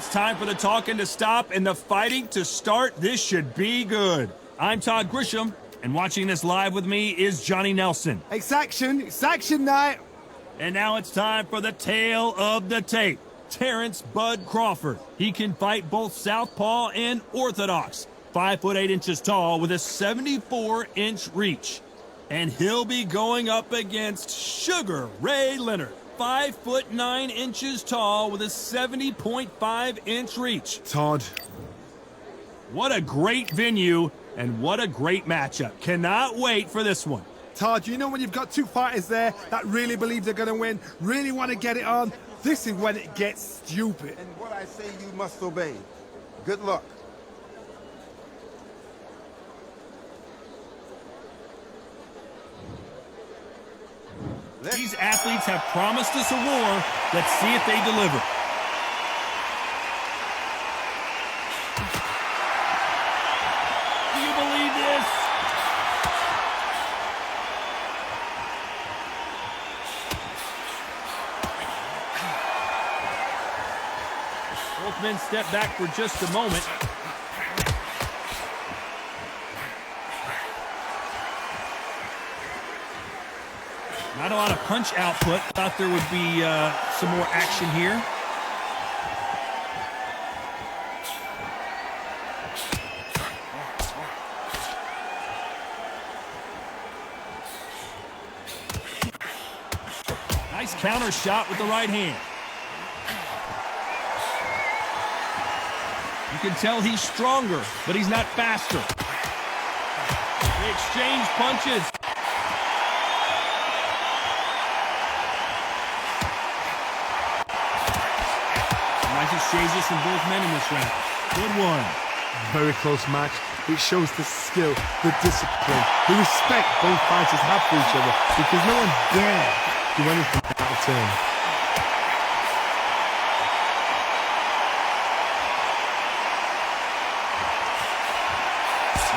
It's time for the talking to stop and the fighting to start. This should be good. I'm Todd Grisham, and watching this live with me is Johnny Nelson. It's action night. And now it's time for the tale of the tape. Terence Bud Crawford. He can fight both southpaw and orthodox. 5'8" tall with a 74-inch reach. And he'll be going up against Sugar Ray Leonard. 5'9" tall with a 70.5-inch reach. Todd. What a great venue and what a great matchup. Cannot wait for this one. Todd, you know when you've got two fighters there that really believe they're going to win, really want to get it on, this is when it gets stupid. And what I say you must obey. Good luck. These athletes have promised us a war. Let's see if they deliver. Do you believe this? Both men step back for just a moment. Not a lot of punch output. Thought there would be some more action here. Nice counter shot with the right hand. You can tell he's stronger, but he's not faster. They exchange punches. Nice exchanges from both men in this round. Good one. Very close match. It shows the skill, the discipline, the respect both fighters have for each other because no one dare do anything out of turn.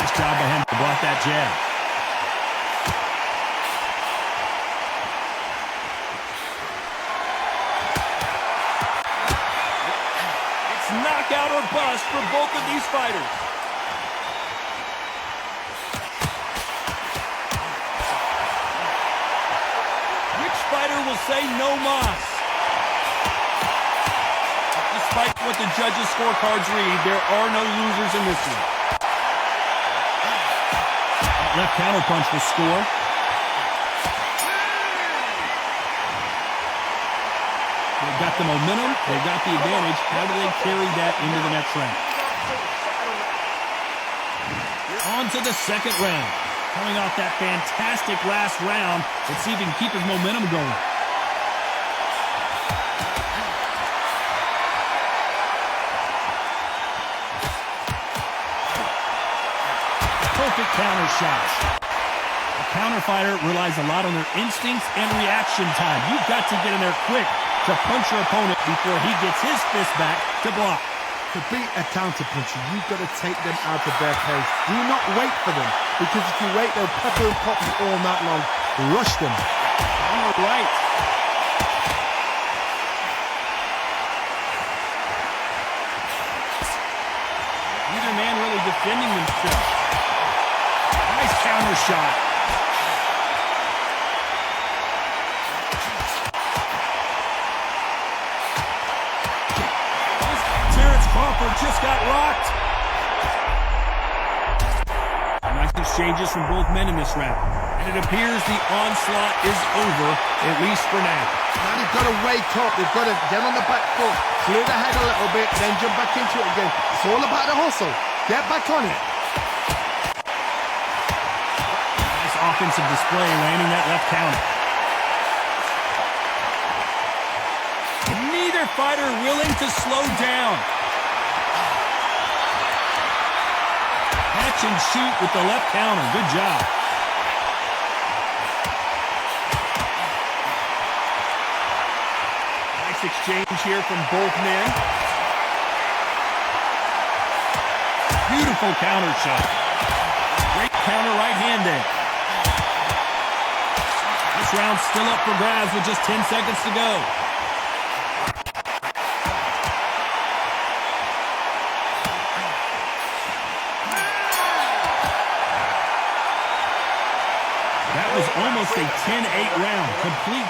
Nice job by him to block that jab. Knockout or bust for both of these fighters. Which fighter will say no mas? Despite what the judges' scorecards read, there are no losers in this one. Left counter punch will score. They've got the momentum, they've got the advantage. How do they carry that into the next round? On to the second round. Coming off that fantastic last round, let's see if he can keep his momentum going. Perfect counter shots. A counter fighter relies a lot on their instincts and reaction time. You've got to get in there quick to punch your opponent before he gets his fist back to block. To beat a counter-puncher, you've got to take them out of their pace. Do not wait for them, because if you wait, they'll pepper and pop you all night long. Rush them. All right. Neither man really defending himself. Nice counter shot. Crawford just got rocked. Nice exchanges from both men in this round. And it appears the onslaught is over, at least for now. Now they've got to wake up. They've got to get on the back foot, clear the head a little bit, then jump back into it again. It's all about the hustle. Get back on it. Nice offensive display, landing that left counter. Neither fighter willing to slow down. Catch and shoot with the left counter. Good job. Nice exchange here from both men. Beautiful counter shot. Great counter right hand there. This round's still up for grabs with just 10 seconds to go. That was almost a 10-8 round. Complete.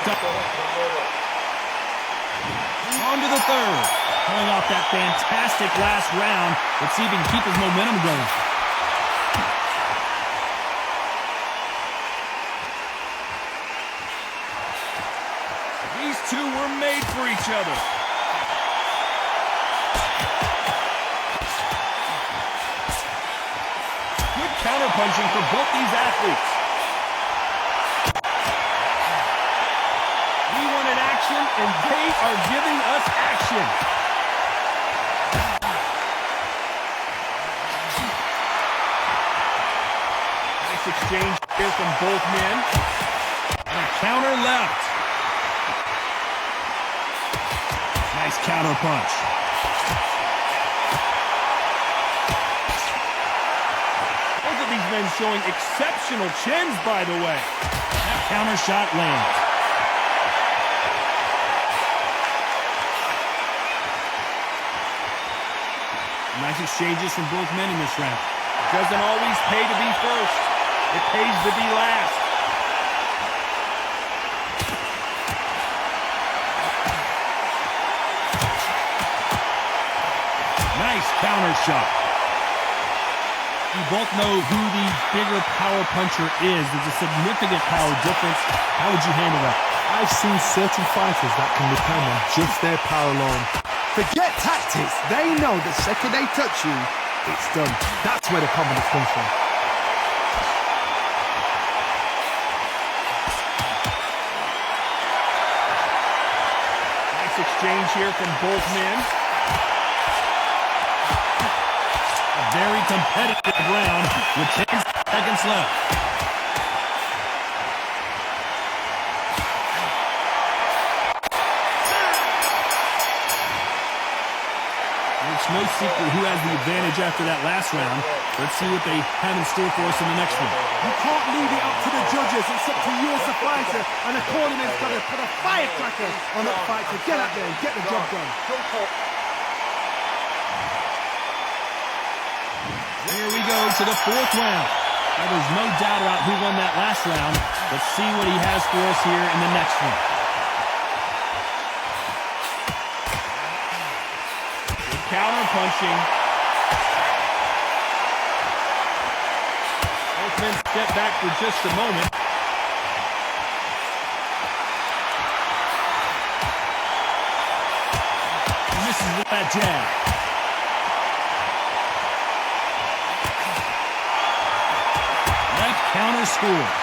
On to the third. Pulling off that fantastic last round. Let's see if he can keep his momentum going. These two were made for each other. Good counterpunching for both these athletes. We wanted action, and they are giving us action. Nice exchange here from both men. And a counter left. Nice counter punch. Both of these men showing exceptional chins, by the way. That counter shot lands. Nice exchanges from both men in this round. It doesn't always pay to be first. It pays to be last. Nice counter shot. You both know who the bigger power puncher is. There's a significant power difference. How would you handle that? I've seen certain fighters that can depend on just their power alone. Forget tactics. They know the second they touch you, it's done. That's where the confidence comes from. Nice exchange here from both men. A very competitive round with 10 seconds left. It's no secret who has the advantage after that last round. Let's see what they have in store for us in the next one. You can't leave it up to the judges. It's up to you as a fighter, and the cornerman's got to put a firecracker on that fight to get out there and get the job done. Here we go to the fourth round. Now, there's no doubt about who won that last round. Let's see what he has for us here in the next one. Counter punching. Both men step back for just a moment. He misses with that jab. Left counter scores.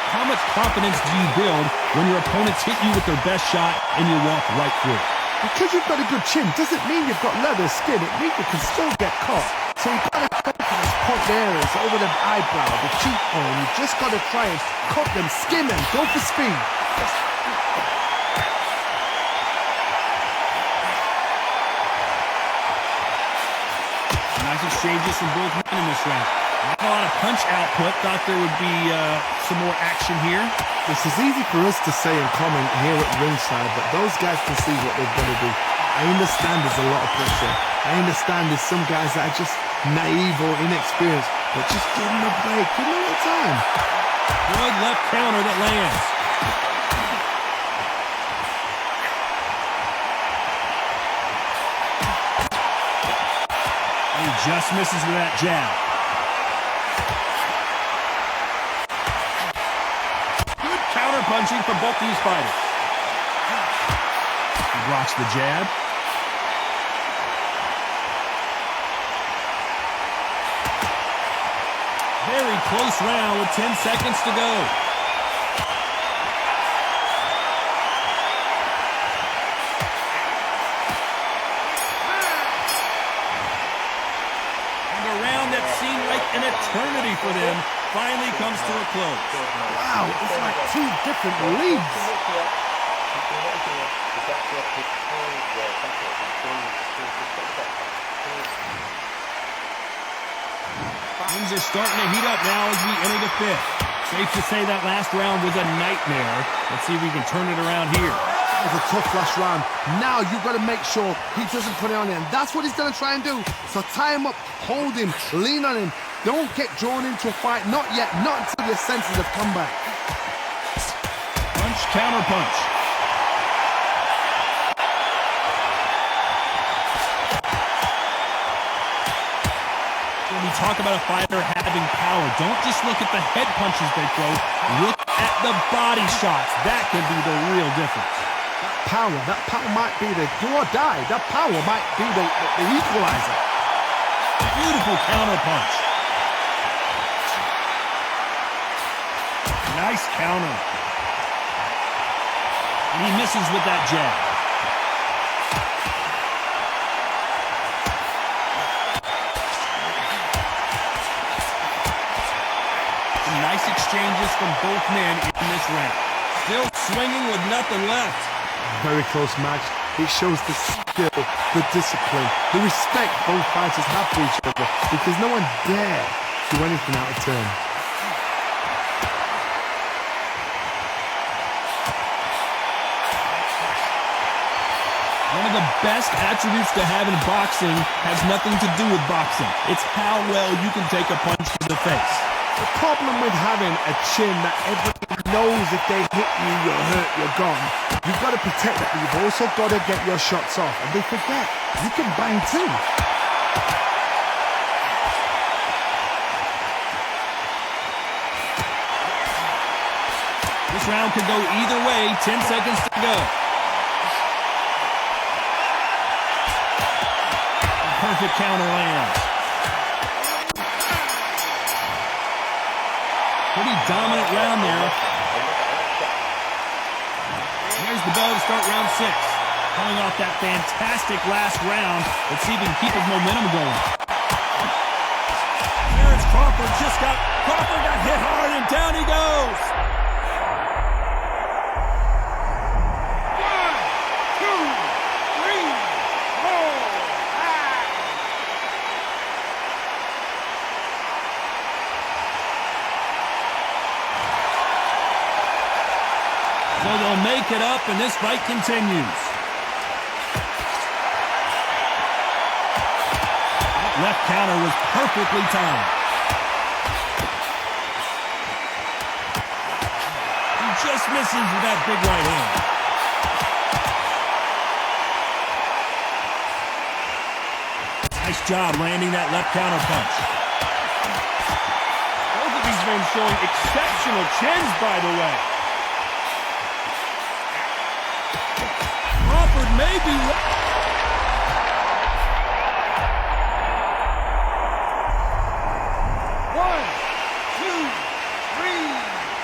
How much confidence do you build when your opponents hit you with their best shot and you walk right through it? Because you've got a good chin doesn't mean you've got leather skin. It means you can still get caught. So you've got to cut those point areas over the eyebrow, the cheekbone. You've just got to try and cut them, skin them, go for speed. Nice exchanges from both men in this round. Not a lot of punch output. Thought there would be some more action here. This is easy for us to say and comment here at ringside, but those guys can see what they're going to do. I understand there's a lot of pressure. I understand there's some guys that are just naive or inexperienced, but just give them a break. Give them a little time. Good left counter that lands. He just misses with that jab. Good counter punching from both these fighters. He blocks the jab. Very close round with 10 seconds to go. And a round that seemed like an eternity for them finally comes to a close. Wow, it's like two different leagues. Things are starting to heat up now as we enter the fifth. Safe to say that last round was a nightmare. Let's see if we can turn it around here. That was a tough last round. Now you've got to make sure he doesn't put it on him. That's what he's going to try and do. So tie him up, hold him, lean on him. Don't get drawn into a fight. Not yet. Not until your senses have come back. Punch, counter punch. When we talk about a fighter having power, don't just look at the head punches they throw. Look at the body shots. That can be the real difference. That power might be the do or die. That power might be the equalizer. Beautiful counter punch. Nice counter. And he misses with that jab. Some nice exchanges from both men in this round. Still swinging with nothing left. Very close match. It shows the skill, the discipline, the respect both fighters have for each other because no one dare do anything out of turn. One of the best attributes to have in boxing has nothing to do with boxing. It's how well you can take a punch to the face. The problem with having a chin that everyone knows if they hit you, you're hurt, you're gone. You've got to protect that, but you've also got to get your shots off. And they forget, you can bang too. This round could go either way. 10 seconds to go. Perfect counter lands. Pretty dominant round there. Here's the bell to start round 6. Coming off that fantastic last round. Let's see if he can keep his momentum going. Terence Crawford got hit hard and down he goes. 1, 2, 3, 4. So they'll make it up and this fight continues. That left counter was perfectly timed. He just misses with that big right hand. Nice job landing that left counter punch. Both of these men showing exceptional chins, by the way. Crawford may be... 1, 2, 3,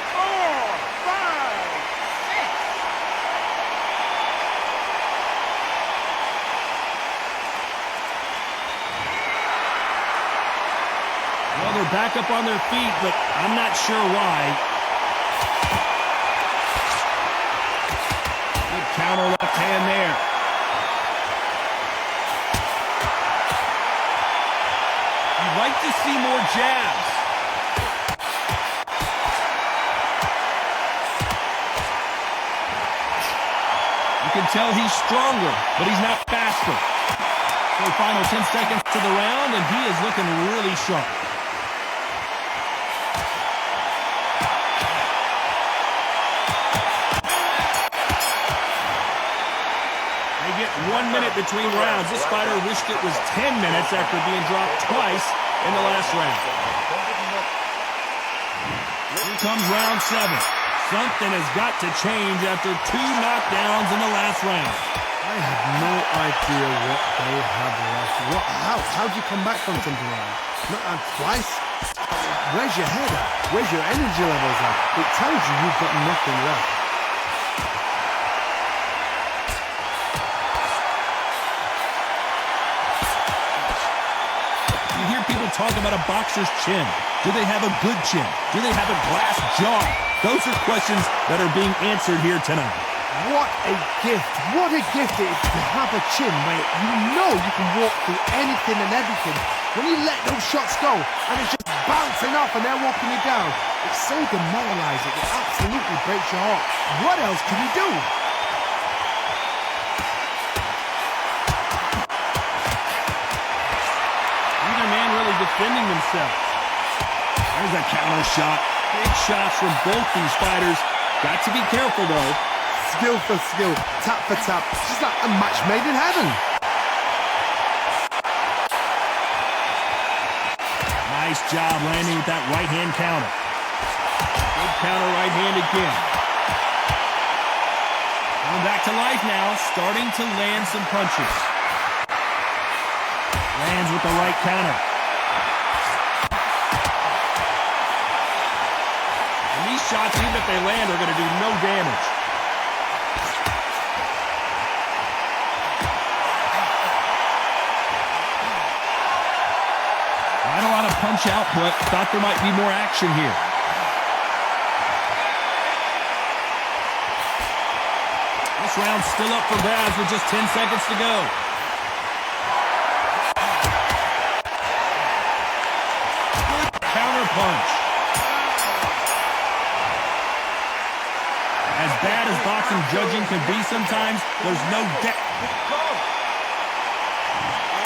4, 5, 6. Well, they're back up on their feet, but I'm not sure why. Good counter left hand there. You'd like to see more jabs. You can tell he's stronger, but he's not faster. So final 10 seconds to the round, and he is looking really sharp. They get 1 minute between rounds. This fighter wished it was 10 minutes after being dropped twice in the last round. Here comes round 7. Something has got to change after 2 knockdowns in the last round. I have no idea what they have left. How do you come back from something like that? Not twice? Where's your head at? Where's your energy levels at? It tells you you've got nothing left. You hear people talk about a boxer's chin. Do they have a good chin? Do they have a glass jaw? Those are questions that are being answered here tonight. What a gift. What a gift it is to have a chin where you know you can walk through anything and everything. When you let those shots go and it's just bouncing off and they're walking you down, it's so demoralizing. It absolutely breaks your heart. What else can you do? defending themselves. There's a counter shot. Big shots from both these fighters. Got to be careful, though. Skill for skill, tap for tap. It's just like a match made in heaven. Nice job landing with that right-hand counter. Good counter right hand again. Going back to life now, starting to land some punches. Lands with the right counter. And these shots, even if they land, are going to do no damage. Not a lot of punch output. Thought there might be more action here. This round's still up for grabs with just 10 seconds to go. Good counter punch. As bad as boxing judging can be sometimes, there's no doubt.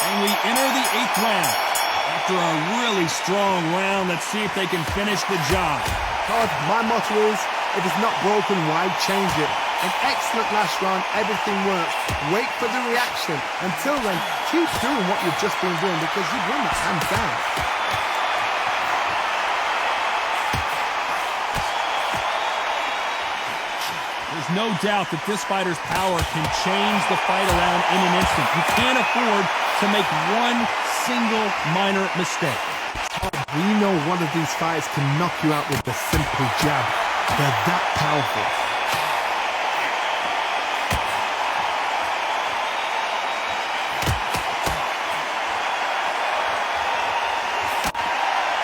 And we enter the 8th round. After a really strong round, let's see if they can finish the job. Todd, my motto is, if it's not broken, why change it? An excellent last round, everything works. Wait for the reaction. Until then, keep doing what you've just been doing because you've won that hands down. There's no doubt that this fighter's power can change the fight around in an instant. You can't afford to make one single minor mistake. We know one of these fighters can knock you out with a simple jab. They're that powerful.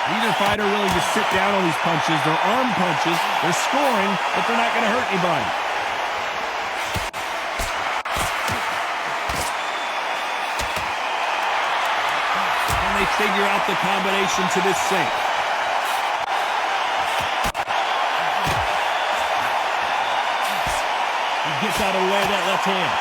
Neither fighter willing to sit down on these punches. They're arm punches. They're scoring, but they're not going to hurt anybody. And they figure out the combination to this sink. He gets out of the way of that left hand.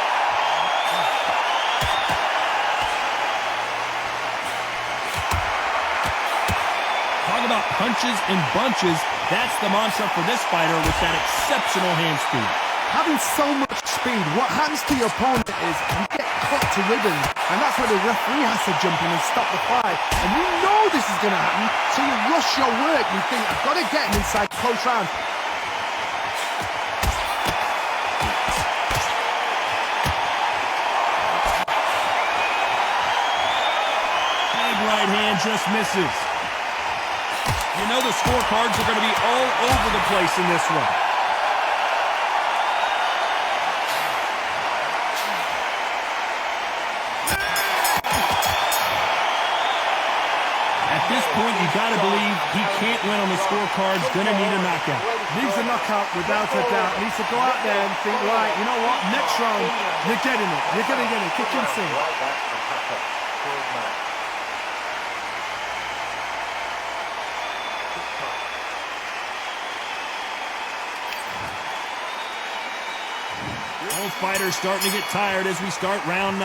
Talk about punches and bunches. That's the mantra for this fighter with that exceptional hand speed. Having so much speed, what happens to your opponent is you get cut to ribbons, and that's where the referee has to jump in and stop the fight. And you know this is going to happen, so you rush your work. You think, I've got to get him inside close round. Big right hand just misses. You know the scorecards are going to be all over the place in this one. At this point, you got to believe he can't win on the scorecards. Going to need a knockout. Needs a knockout without a doubt. Needs to go out there and think, right, you know what, next round, you're getting it. You're going to get it. Kick and sing. Both fighters starting to get tired as we start round 9.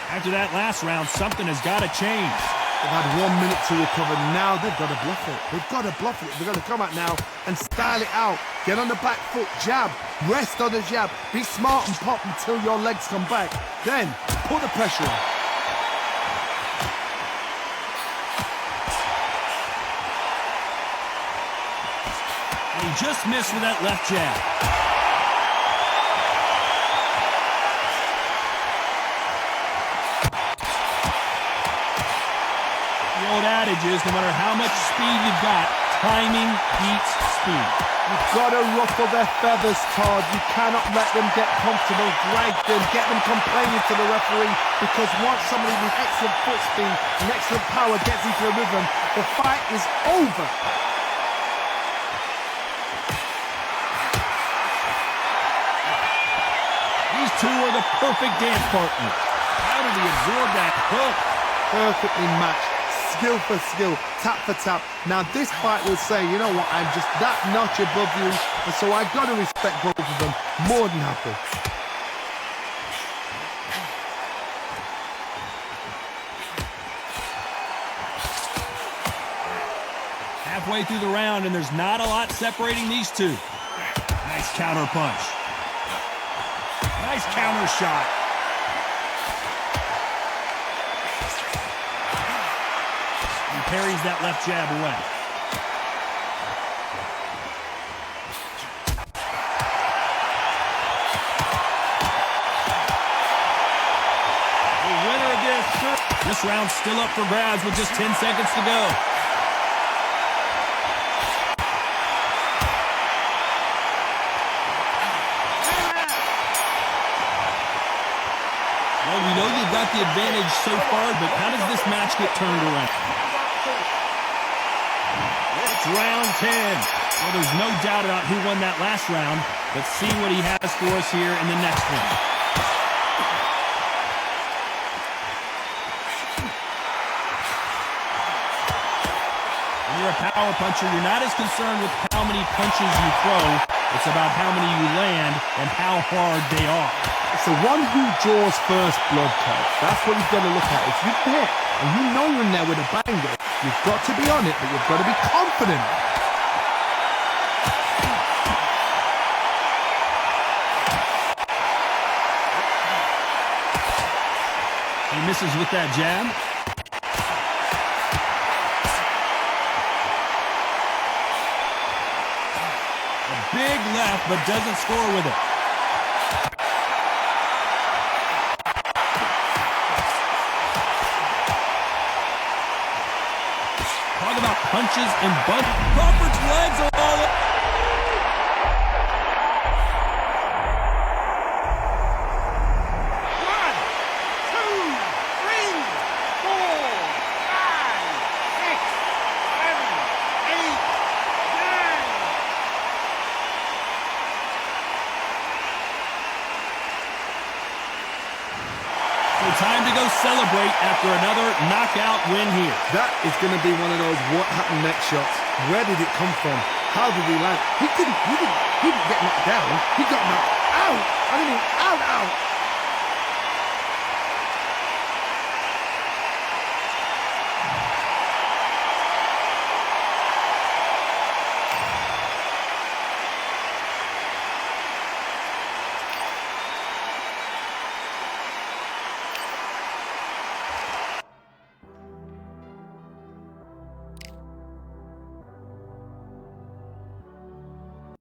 After that last round, something has got to change. They've had 1 minute to recover. Now they've got to bluff it. They've got to bluff it. They've got to come out now and style it out. Get on the back foot, jab, rest on the jab. Be smart and pop until your legs come back. Then put the pressure on. And he just missed with that left jab. The old adage is, no matter how much speed you've got, timing beats speed. You've got to ruffle their feathers, Todd. You cannot let them get comfortable, drag them, get them complaining to the referee, because once somebody with excellent foot speed and excellent power gets into a rhythm, the fight is over. These two are the perfect dance partners. How did he absorb that hook? Perfectly matched. Skill for skill, tap for tap. Now this fight will say, you know what, I'm just that notch above you, and so I've got to respect both of them. More than happy. Halfway through the round, and there's not a lot separating these two. Nice counter punch. Nice counter shot. He parries that left jab away. The winner of this round's still up for grabs with just 10 seconds to go. Well, we know they've got the advantage so far, but how does this match get turned around? It's round 10. Well, there's no doubt about who won that last round. Let's see what he has for us here in the next one. When you're a power puncher, you're not as concerned with how many punches you throw. It's about how many you land and how hard they are. It's the one who draws first blood, Coach. That's what you've got to look at. If you hit and you know you're in there with a banger, you've got to be on it, but you've got to be confident. He misses with that jab. A big left, but doesn't score with it. Talk about punches and bunches. Crawford's legs are all up. Time to go celebrate after another knockout win here. That is going to be one of those what happened next shots. Where did it come from? How did he land? He didn't get knocked down. He got knocked out. I mean, out.